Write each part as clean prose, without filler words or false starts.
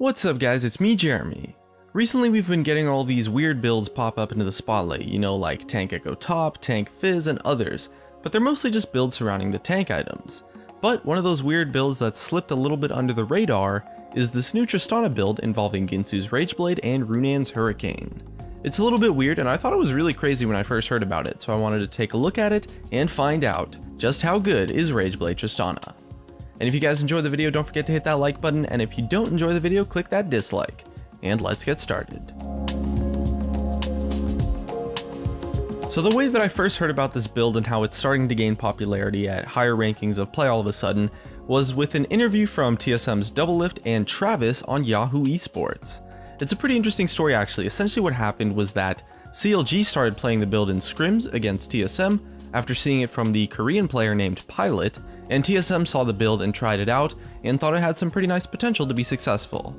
What's up guys, it's me Jeremy. Recently we've been getting all these weird builds pop up into the spotlight, like Tank Echo Top, Tank Fizz, and others, but they're mostly just builds surrounding the tank items. But one of those weird builds that slipped a little bit under the radar is this new Tristana build involving Guinsoo's Rageblade and Runaan's Hurricane. It's a little bit weird and I thought it was really crazy when I first heard about it, so I wanted to take a look at it and find out just how good is Rageblade Tristana. And if you guys enjoyed the video, don't forget to hit that like button, and if you don't enjoy the video, click that dislike. And let's get started. So the way that I first heard about this build and how it's starting to gain popularity at higher rankings of play all of a sudden was with an interview from TSM's Doublelift and Travis on Yahoo Esports. It's a pretty interesting story actually. Essentially what happened was that CLG started playing the build in scrims against TSM after seeing it from the Korean player named Pilot, and TSM saw the build and tried it out and thought it had some pretty nice potential to be successful.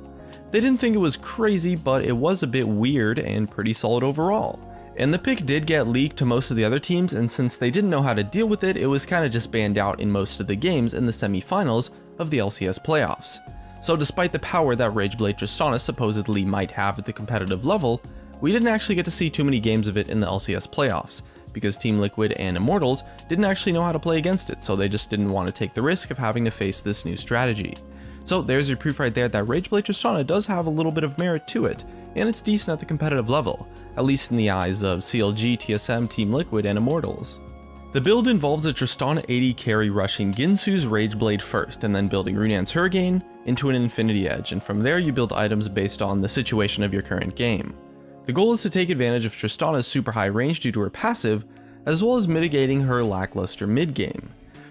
They didn't think it was crazy, but it was a bit weird and pretty solid overall. And the pick did get leaked to most of the other teams, and since they didn't know how to deal with it, it was kind of just banned out in most of the games in the semi-finals of the LCS playoffs. So despite the power that Rageblade Tristana supposedly might have at the competitive level, we didn't actually get to see too many games of it in the LCS playoffs, because Team Liquid and Immortals didn't actually know how to play against it, so they just didn't want to take the risk of having to face this new strategy. So there's your proof right there that Rageblade Tristana does have a little bit of merit to it, and it's decent at the competitive level, at least in the eyes of CLG, TSM, Team Liquid, and Immortals. The build involves a Tristana 80 carry rushing Guinsoo's Rageblade first, and then building Runaan's Hurricane into an Infinity Edge, and from there you build items based on the situation of your current game. The goal is to take advantage of Tristana's super high range due to her passive, as well as mitigating her lackluster mid game.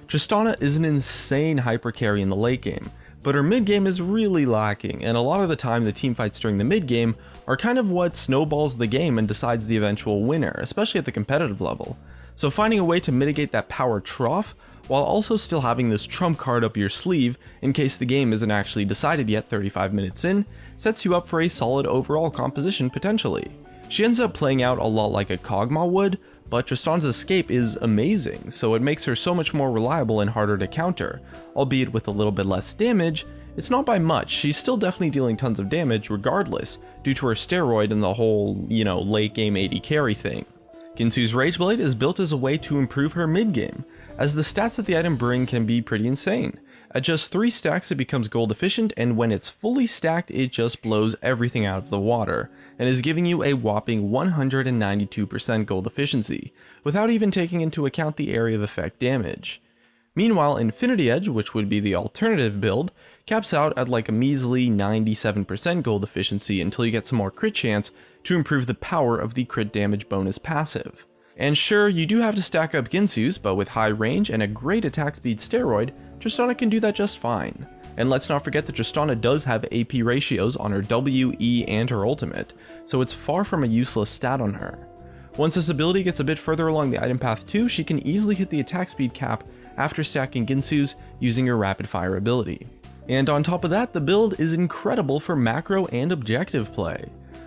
Tristana is an insane hyper carry in the late game, but her mid game is really lacking, and a lot of the time the team fights during the mid game are kind of what snowballs the game and decides the eventual winner, especially at the competitive level. So finding a way to mitigate that power trough while also still having this trump card up your sleeve in case the game isn't actually decided yet 35 minutes in, sets you up for a solid overall composition potentially. She ends up playing out a lot like a Kog'Maw would, but Tristana's escape is amazing, so it makes her so much more reliable and harder to counter, albeit with a little bit less damage. It's not by much, she's still definitely dealing tons of damage regardless, due to her steroid and the whole, late game 80 carry thing. Guinsoo's Rageblade is built as a way to improve her mid game, as the stats that the item bring can be pretty insane. At just 3 stacks it becomes gold efficient, and when it's fully stacked it just blows everything out of the water, and is giving you a whopping 192% gold efficiency, without even taking into account the area of effect damage. Meanwhile, Infinity Edge, which would be the alternative build, caps out at like a measly 97% gold efficiency until you get some more crit chance to improve the power of the crit damage bonus passive. And sure, you do have to stack up Guinsoo's, but with high range and a great attack speed steroid, Tristana can do that just fine. And let's not forget that Tristana does have AP ratios on her W, E, and her ultimate, so it's far from a useless stat on her. Once this ability gets a bit further along the item path too, she can easily hit the attack speed cap after stacking Guinsoo's using her rapid fire ability. And on top of that, the build is incredible for macro and objective play.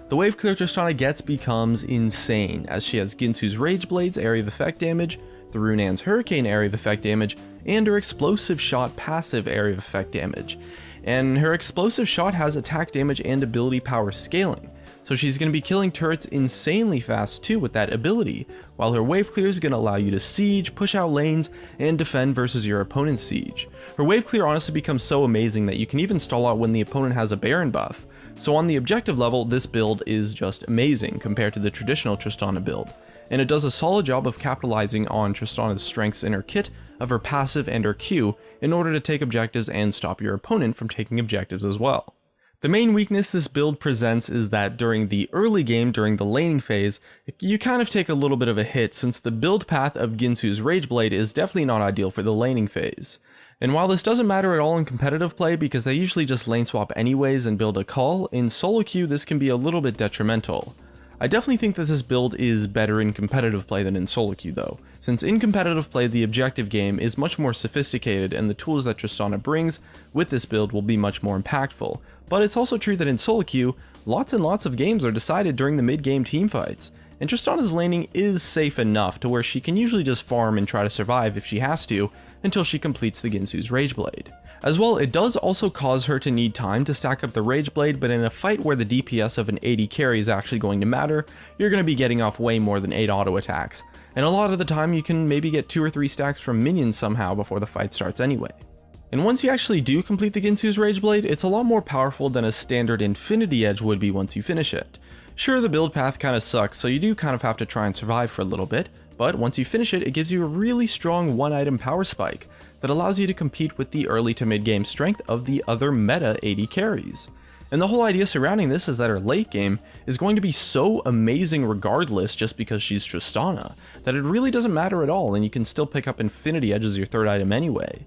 The wave clear Tristana gets becomes insane, as she has Guinsoo's Rageblade's area of effect damage, the Runaan's Hurricane area of effect damage, and her explosive shot passive area of effect damage. And her explosive shot has attack damage and ability power scaling, so she's going to be killing turrets insanely fast too with that ability, while her wave clear is going to allow you to siege, push out lanes, and defend versus your opponent's siege. Her wave clear honestly becomes so amazing that you can even stall out when the opponent has a Baron buff. So on the objective level, this build is just amazing compared to the traditional Tristana build, and it does a solid job of capitalizing on Tristana's strengths in her kit of her passive and her Q in order to take objectives and stop your opponent from taking objectives as well. The main weakness this build presents is that during the early game, during the laning phase, you kind of take a little bit of a hit since the build path of Guinsoo's Rageblade is definitely not ideal for the laning phase. And while this doesn't matter at all in competitive play because they usually just lane swap anyways and build a call, in solo queue this can be a little bit detrimental. I definitely think that this build is better in competitive play than in solo queue though, since in competitive play the objective game is much more sophisticated and the tools that Tristana brings with this build will be much more impactful. But it's also true that in solo queue, lots and lots of games are decided during the mid-game teamfights, and Tristana's laning is safe enough to where she can usually just farm and try to survive if she has to, until she completes the Guinsoo's Rage Blade. As well, it does also cause her to need time to stack up the Rage Blade, but in a fight where the DPS of an AD carry is actually going to matter, you're going to be getting off way more than 8 auto attacks, and a lot of the time you can maybe get 2 or 3 stacks from minions somehow before the fight starts anyway. And once you actually do complete the Guinsoo's Rage Blade, it's a lot more powerful than a standard Infinity Edge would be once you finish it. Sure, the build path kinda sucks, so you do kind of have to try and survive for a little bit, but once you finish it, it gives you a really strong one-item power spike that allows you to compete with the early to mid-game strength of the other meta AD carries. And the whole idea surrounding this is that her late game is going to be so amazing regardless just because she's Tristana, that it really doesn't matter at all and you can still pick up Infinity Edge as your third item anyway.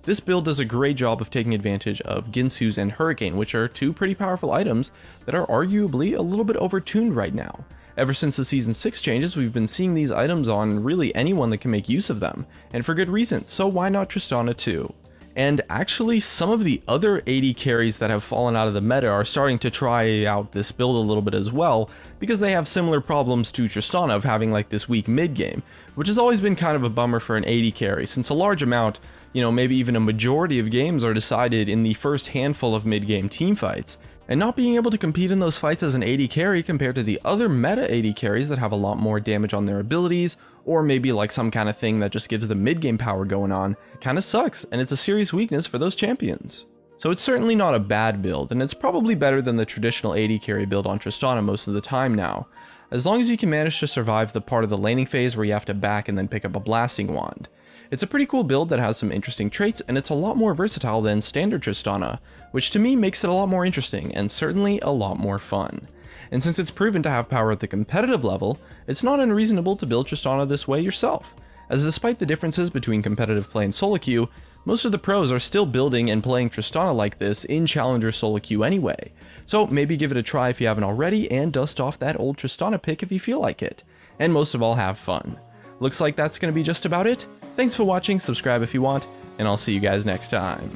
This build does a great job of taking advantage of Guinsoo's and Hurricane, which are 2 pretty powerful items that are arguably a little bit overtuned right now. Ever since the Season 6 changes, we've been seeing these items on really anyone that can make use of them, and for good reason, so why not Tristana too? And actually, some of the other AD carries that have fallen out of the meta are starting to try out this build a little bit as well, because they have similar problems to Tristana of having like this weak mid game, which has always been kind of a bummer for an AD carry, since a large amount, maybe even a majority of games are decided in the first handful of mid-game team fights, and not being able to compete in those fights as an AD carry compared to the other meta AD carries that have a lot more damage on their abilities, or maybe like some kind of thing that just gives the mid-game power going on, kinda sucks, and it's a serious weakness for those champions. So it's certainly not a bad build, and it's probably better than the traditional AD carry build on Tristana most of the time now, as long as you can manage to survive the part of the laning phase where you have to back and then pick up a blasting wand. It's a pretty cool build that has some interesting traits, and it's a lot more versatile than standard Tristana, which to me makes it a lot more interesting, and certainly a lot more fun. And since it's proven to have power at the competitive level, it's not unreasonable to build Tristana this way yourself, as despite the differences between competitive play and solo queue, most of the pros are still building and playing Tristana like this in Challenger solo queue anyway, so maybe give it a try if you haven't already, and dust off that old Tristana pick if you feel like it, and most of all have fun. Looks like that's going to be just about it. Thanks for watching, subscribe if you want, and I'll see you guys next time.